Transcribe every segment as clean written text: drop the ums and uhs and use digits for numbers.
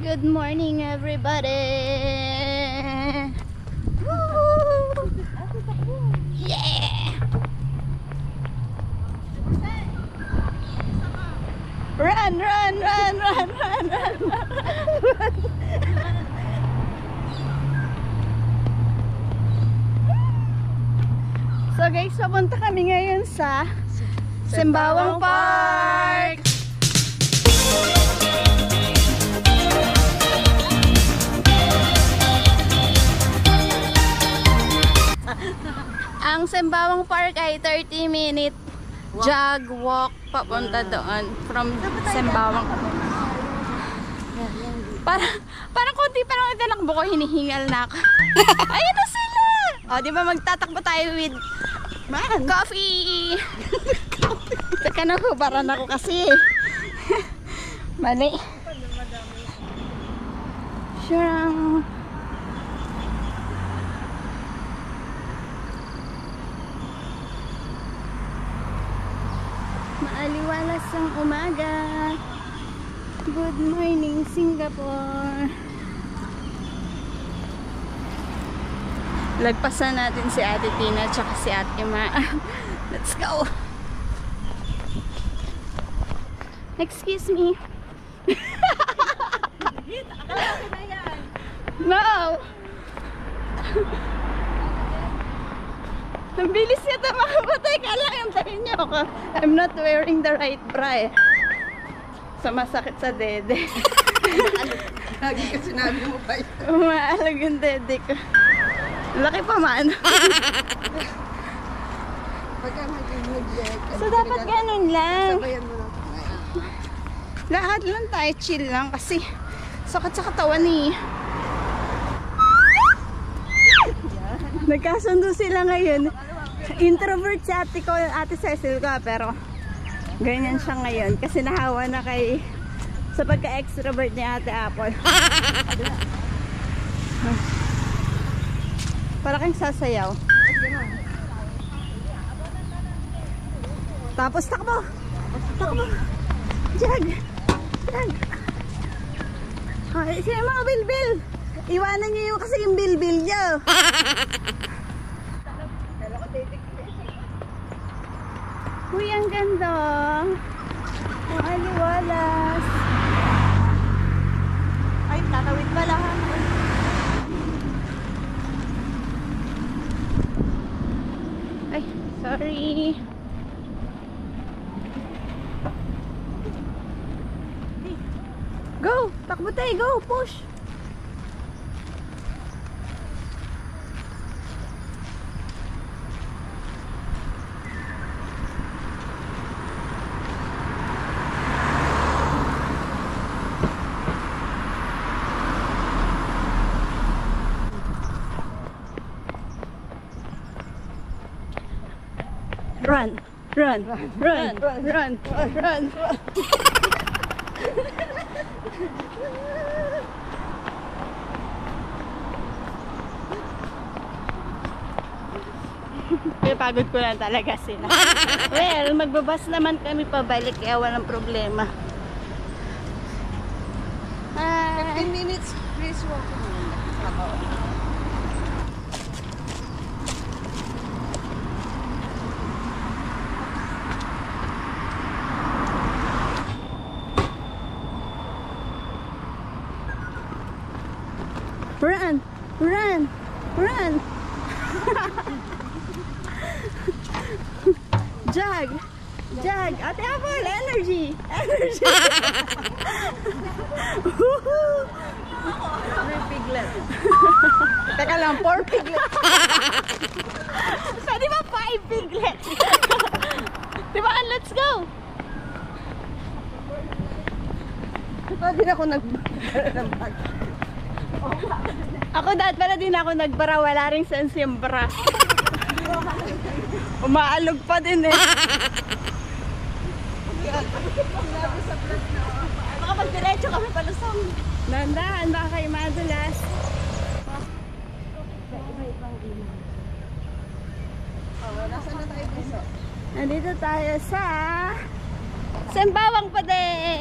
Good morning, everybody. Woo! Yeah! Run, run, run, run, run, run, run. So guys, papunta kami ngayon sa Sembawang Park. Ang Sembawang Park ay 30-minute jog walk papunta doon from Sembawang. Parang konti pa lang itinakbo ko, hinihingal na ako. Ayun na sila! O, di ba magtatakbo tayo with coffee? Teka na ko, parang ako kasi. Mali. Sure. Maaliwalas ang umaga. Good morning, Singapore. Lagpasan natin si Ate Tina at si Ate Ma. Let's go. Excuse me. No. Ang bilis yata makapatay ka lang. Antayin niyo ako. I'm not wearing the right bra eh. So masakit sa dede. Lagi ka sinabi mo ba yun? Umaalag yung dede ko. Laki pa man. Pagka mag-leg. So dapat ganun lang. Sabayan mo lang. Lahat lang tayo, chill lang kasi sakit sa katawan eh. Nagkasundo sila ngayon. Introvert si ate ko, ate Cecil ko, pero ganyan siya ngayon kasi nahawa na kay sa pagka-extrovert ni Ate Apple. Para kang sasayaw. Tapos takbo. Takbo. Jag. Jag. Ay, sino mga bilbil? Iwanan niyo yung kasi yung bilbil niyo. Uy, ang ganda. Ang aliwalas. Ay, tatawid pala. Ay, sorry. Go! Takbo tayo, go! Push! Run, run, run, run, run. Pagod ko lang talaga sila. Well, magbabas naman kami pabalik kaya walang problema. 15 minutes, please walk. Run! Run! Run! Jag! Jag! Ate Apple! Energy! Energy! Piglet. Teka lang, 4 piglet. Pwede ba 5 piglet? Diba? Let's go! Pwede na ako nag-bag. Ako dahil pala din ako nagbara, wala ring sense yung bra. Umaalog pa din eh. Baka magdiretso kami palusong. Nandahan, baka kayo madulas. Nasaan na tayo piso? Nandito tayo sa Sembawang pa din.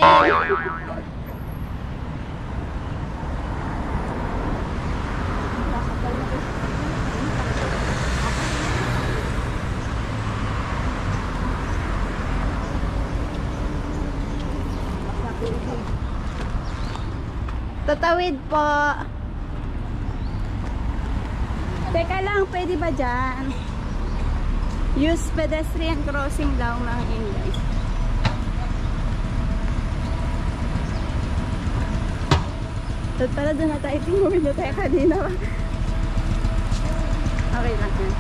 Tatawid po. Teka lang, pwede ba dyan? Use pedestrian crossing daw mga English. At pala doon na tayo. Tingnan na tayo kanina. Okay lang yan.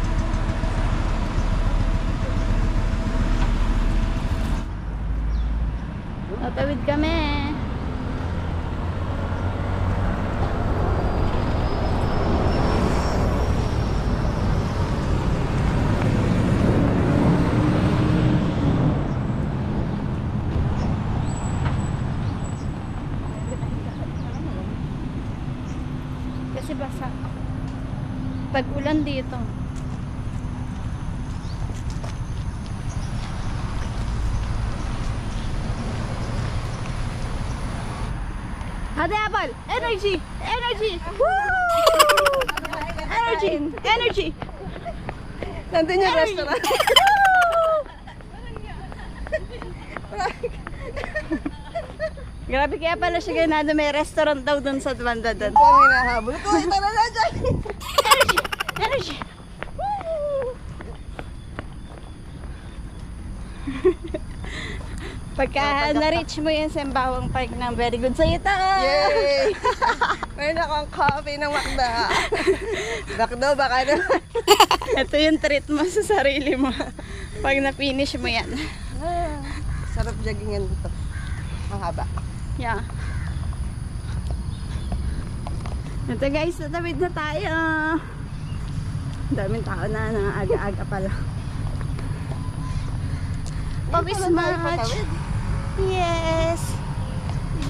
Tatawid kami. Kasi basa. Tag-ulan dito. Ate Apple! Energy! Energy! Woo! Energy! Energy! Nandun yung restaurant. Grabe kaya pala siya ganado. May restaurant daw dun sa banda dun. Po ang hinahabol ko. Ito na na dyan. Energy! Energy! Woo! Pagka na-reach mo yung Sembawang Park ng very good sa'yo to! Yay! Meron akong coffee ng Makda. Bakdo, baka naman. Ito yung treat mo sa sarili mo. Pag na-finish mo yan. Sarap joggingan dito. Mahaba. Yeah. Ito guys, natawid na tayo. Daming tao na aga-aga pala. Pawis much. Yes.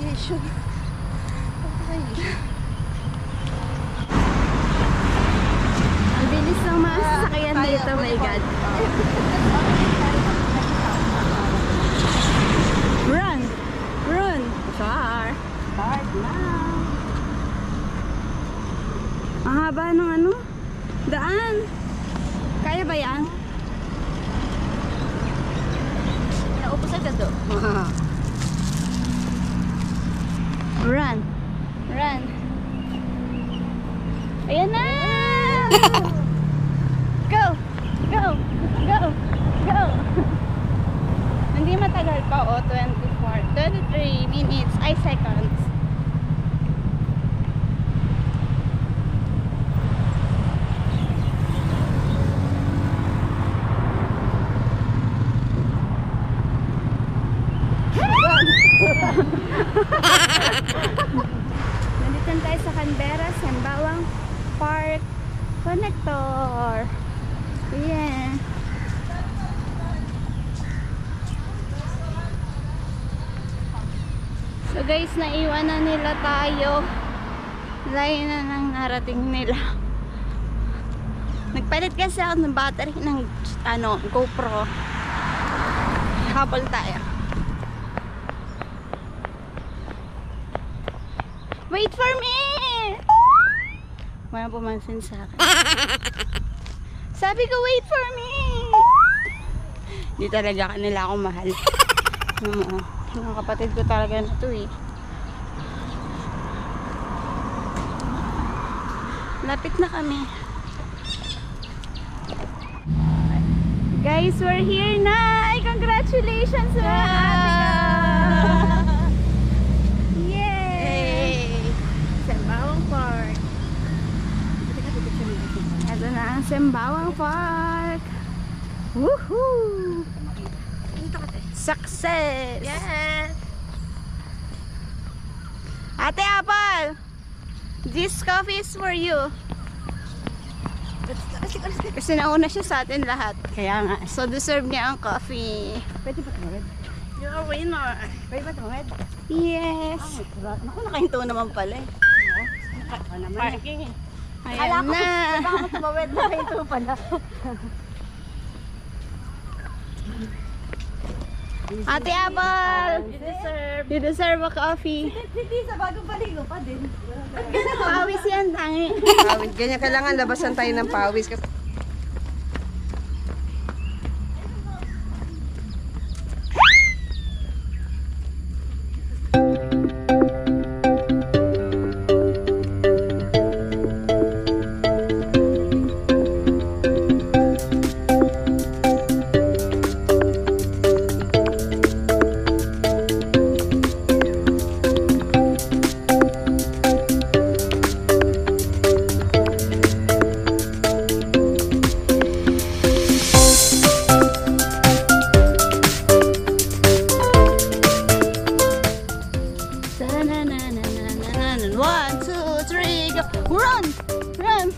Yes. Ang bilis ng mga sasakyan dito, my God. Run! Run! Car! Start now! Ang haba ng ano? Daan! Kaya ba yan? Naupos agad do. Run! Run! Ayan na! Go! Go! Go! Go! Hindi matagal pa, oh, 23 minutes, ay seconds. Nandito tayo sa Canberra, Sembawang Park Connector. Yeah. So guys, naiwan na nila tayo. Layo na nang narating nila. Nagpalit kasi ako ng battery ng GoPro. Habol tayo. Wait for me! Walang pumansin sa akin. Sabi ko, wait for me! Hindi talaga kanila ako mahal. Mga kapatid ko talaga na ito eh. Lapit na kami. Guys, we're here na! Ay, congratulations mga ate ko! Yay! Sembawang Park. Ito na ang Sembawang Park. Woohoo! Success! Yes! Ate Apple! This coffee is for you. Kasi nauna siya sa atin lahat. Kaya nga. So deserve niya ang coffee. Pwede ba tumawid? You're a winner. Pwede ba tumawid? Yes. Naku, nakahinto naman pala eh. Oo naman. Parking eh. Akala Ayan ko, na. baka mo tumawid, nakahinto pala. Ate Apple! You deserve a coffee. Hindi, sa bagong baligo pa din. Pawis yan, tangi. Pawis, ganyan kailangan labasan tayo ng pawis. Run! 1, 2, 3, go! Run! Run!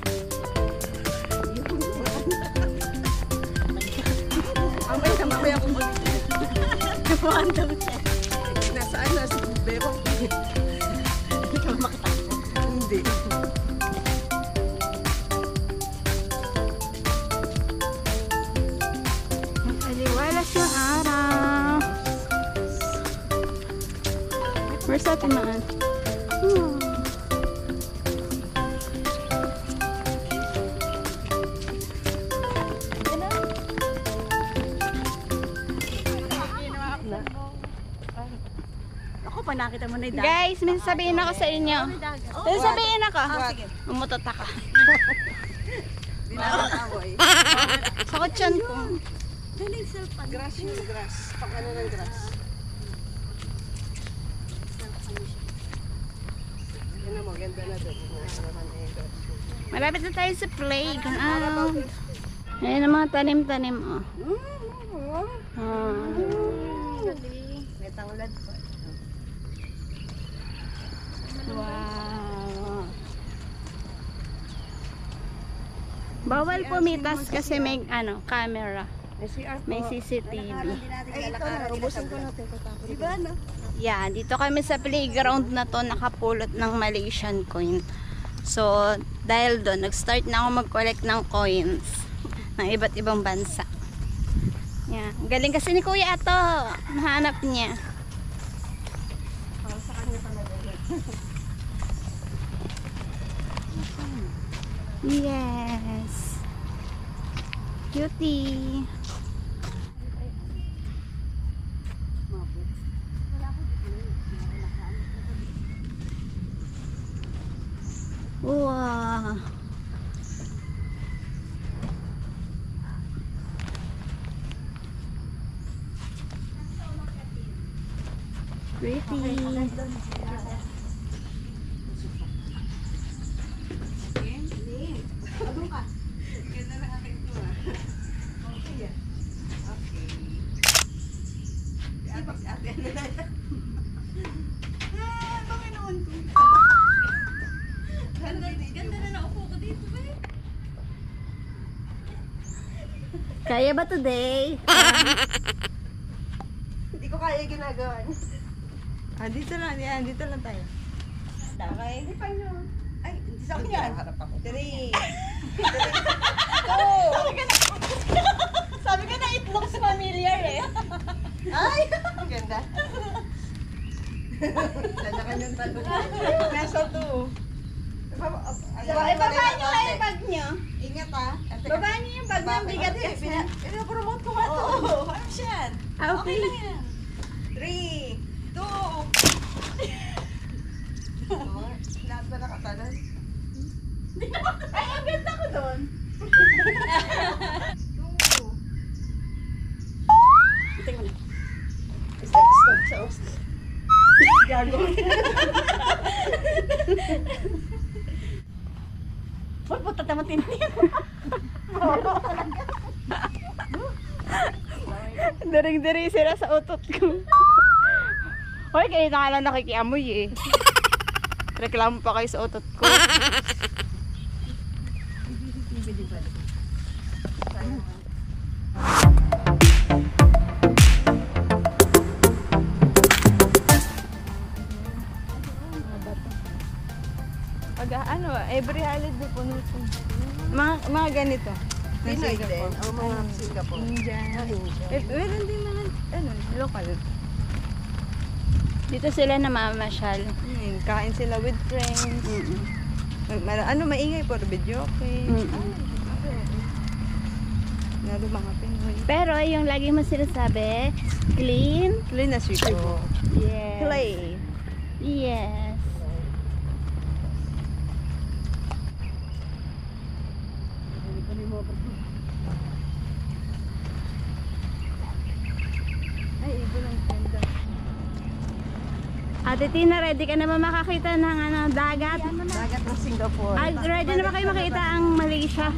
Mamaya kung ulit. Kumaan daw siya. Nasaan? Nasa bubero. Hindi ka makatakbo. Hindi. Aliwalas yung araw. Where's that man? Ako pa nakita mo na yung Guys, may sabihin ako sa inyo. May sabihin ako. Sige. Umutot ako. Di namin amoy. Sa kutsyon ko. Grass yung grass. Pag ano ng grass. Yan mo, ganda na doon. Nasarapan na yung grass. Malapit na tayo sa playground. Ayan ang mga tanim-tanim. Oh. May tanglad pa. Wow. Bawal pumitas kasi may camera. May CR po. May CCTV. Ay, ito na. Ubusin ko natin. Diba na? Yeah, dito kami sa playground na to nakapulot ng Malaysian coin. So, dahil doon, nag-start na ako mag-collect ng coins ng iba't ibang bansa. Yeah. Galing kasi ni Kuya ito. Nahanap niya. Sa kanya talaga. Yes. Cutie. Wow. Pretty. Ganda na akin ito ah. Okay yan. Okay. Ate, ano na yan? Panginoon ko. Ganda na naupo ko dito ba eh? Kaya ba today? Hindi ko kaya ginagawa niya. Dito lang. Yan, dito lang tayo. Okay. Hindi pa nyo. Ay, hindi sa akin yan. Harap ako. 3. Sabi ka na it looks familiar eh. Ay! Ganda. Sana kanyang talo. Nasa 2. Ibaba niyo kayo yung bag niyo. Ingat ha. Baba niyo yung bag niyo. Bigat kasi. Pinapromote ko nga to. Ano siya? Okay. lang yan. 3, 2. Lahat ba nakatanan? Ay, ang ganda ko doon. 2. Tingnan mo na. Stop. Gago. Ba't po tatamatin niyo? Daring-daring sila sa utot ko. Hoy, kayo na nga lang nakikiamoy eh. Reklamo pa kayo sa utot ko. Pag every holiday po nito. Mga ganito. Pinoy din. Ang mga Singapore. Indian. Meron din mga local. Dito sila namamasyal. Kain sila with friends. Maingay po, video okay. Lalo mga Pinoy. Pero yung lagi mo sinasabi, clean. Clean as we go. Yes. Play. Yes. Ay, ibon ang ganda. Ate Tina, ready ka na ba makakita ng dagat? Dagat ng Singapore. Ready na ba kayo makita ang Malaysia?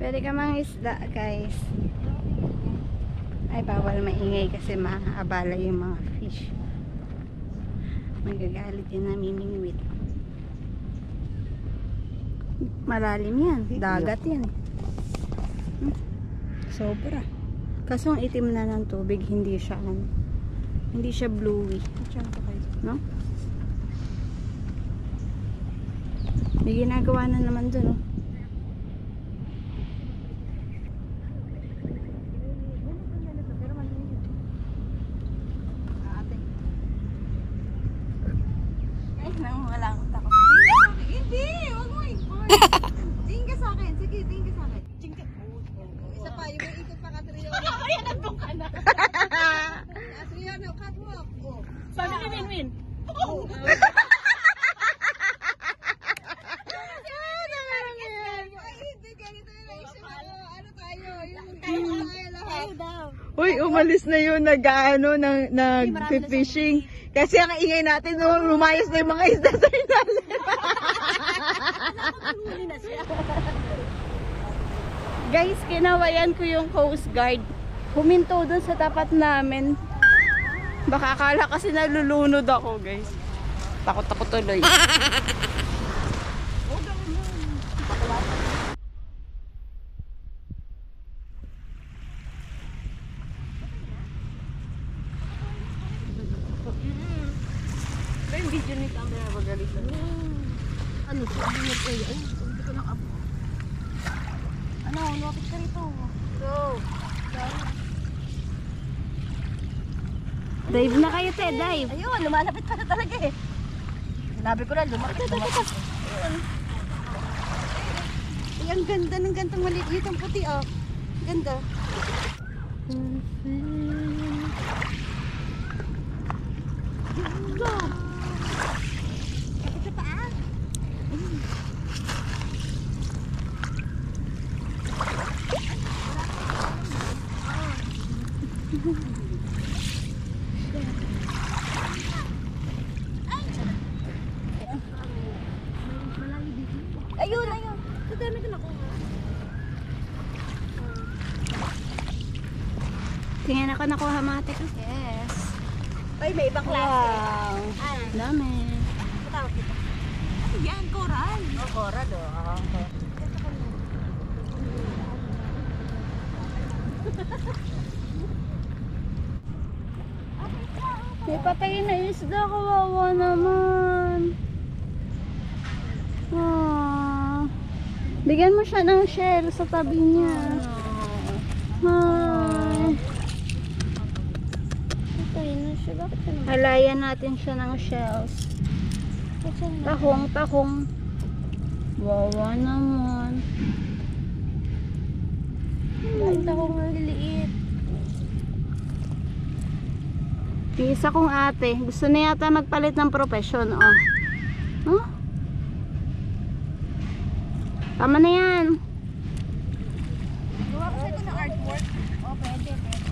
Pwede ka mga isda, guys. Ay, bawal maingay kasi maabala yung mga fish. Magagalit yung namimingwit. Malalim yan. Dagat yan. Sobra. Kaso ang itim na ng tubig, hindi siya bluey. No? May ginagawa na naman dun, oh. Ay, wala akong takot. Hindi! Huwag mo ikot. Tingin ka sa akin. Sige, tingin ka sa akin. Isa pa, yung may ikot pa ka, Trio. Kaya nandun ka na. Trio, no, catwalk. Go. Sabi ni Winwin. Ay, hindi. Ganito yung naisip ko. Ano tayo? Yung tayo lahat. Uy, umalis na yun nag-fishing. Kasi ang ingay natin, no, lumayas na yung mga isda sa ilalim. Guys, kinawayan ko yung Coast Guard. Huminto dun sa tapat namin. Baka akala kasi nalulunod ako, guys. Takot ako tuloy. Yung video ni camera magalit. Ano? Sabi niya ko yun. Hindi ko nakabot. Ano? Lapit ka rito. Go. Dive na kayo, te. Dive. Ayun, lumalapit pa na talaga eh. Sinabi ko na, lumapit. Ay, ang ganda ng gantong maliit. Yung puti, oh. Ganda. Go. Kapit sa paa. Ayun, ayun. Kadami ko nakuha. Tingnan ako nakuha mga te. Yes. Ay, may ibang klase. Wow. Dami. Matawag kita. Yan, coral. Oh, coral, oh. May patay na isda. Kawawa naman. Ah. Bigyan mo siya ng shell sa tabi niya. Hi. Patay na siya. Bakit ka naman? Halayan natin siya ng shells. Tahong, tahong. Wawa naman. Tahong ang liliit. Yung isa kong ate, gusto na yata magpalit ng profesyon, oh. Huh? Tama na yan. Gawa ko sa'yo ng artwork. Oh, pwede, pwede.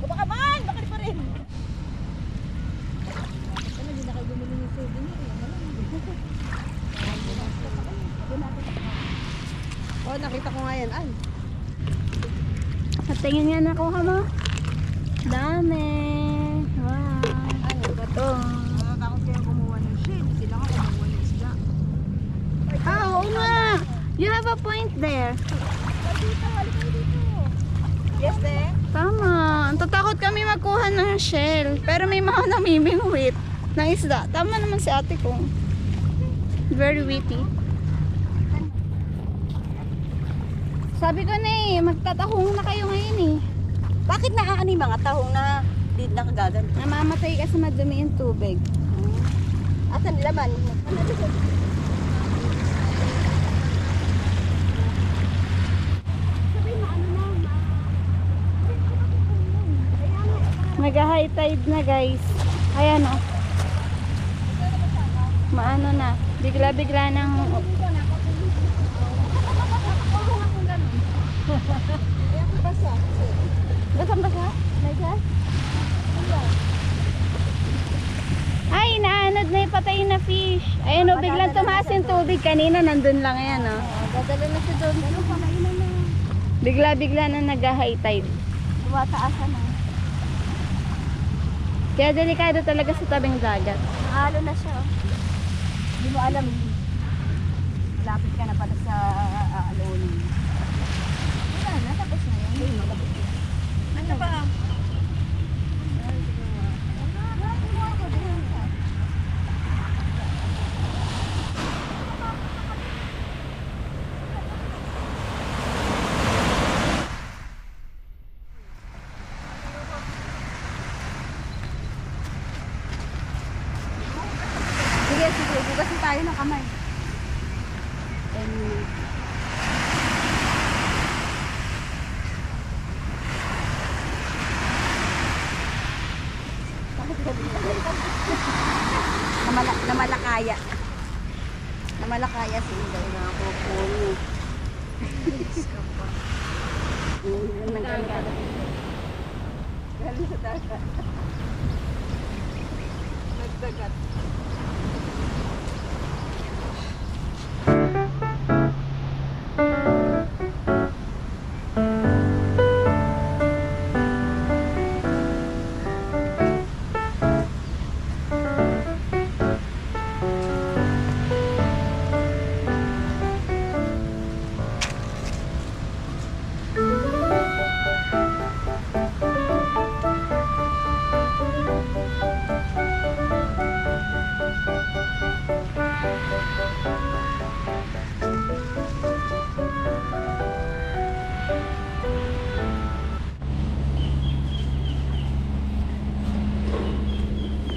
Baka man! Bakit pa rin? Ano, hindi na kayo bumili ng souvenir. Oh, nakita ko nga yan. Ay. At tingin nga nakuha mo. Dami. Wow. Ano ba to? Natatakot kayo kumuha ng shade. Sila ka kumuha ng isda. Ah, oo nga. You have a point there. Dito, halika dito. Yes, eh? Tama. Ang tatakot kami magkuha ng shell. Pero may mga namimingwit ng isda. Tama naman si ate ko. Very witty. Sabi ko na eh, magtatahong na kayo ngayon eh. Bakit naaani mga tahong na di nakagagan? Namamatay kasi madumi yung tubig. Asan laman? Nag-high tide na guys. Ayan o. Maano na. Bigla-bigla ng... Basang-basa? Ay, naanod na yung patay na fish. Ayun o, biglang tumaas yung tubig. Kanina nandun lang yan o. Dadala na siya doon. Ganun pamainan na. Bigla-bigla na nag-high tide. Tumataasan na. Kaya delikado talaga sa tabing dagat. Halo na siya. Hindi mo alam. Lapit ka na pala sa alone. Wala na, tapos na yun. Hindi, malapit na. Ano ba? Sige, bugasin tayo ng kamay. Namalakaya. Namalakaya si Inday. Nakakukulo. Galing sa dagat. Nagdagat.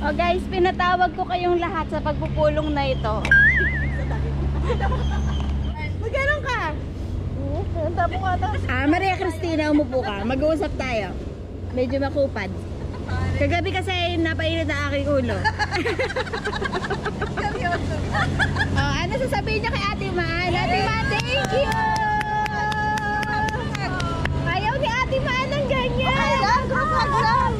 Oh guys, pinatawag ko kayong lahat sa pagpupulong na ito. Magano'n ka? Tabo nga daw. Maria Cristina, umupo ka. Mag-uusap tayo. Medyo makupad. Kagabi kasi napainit na aking ulo. Ano sasabihin niya kay Ate Man? Ate Man, thank you! Ayaw ni Ate Man ng ganyan! Group hug lang!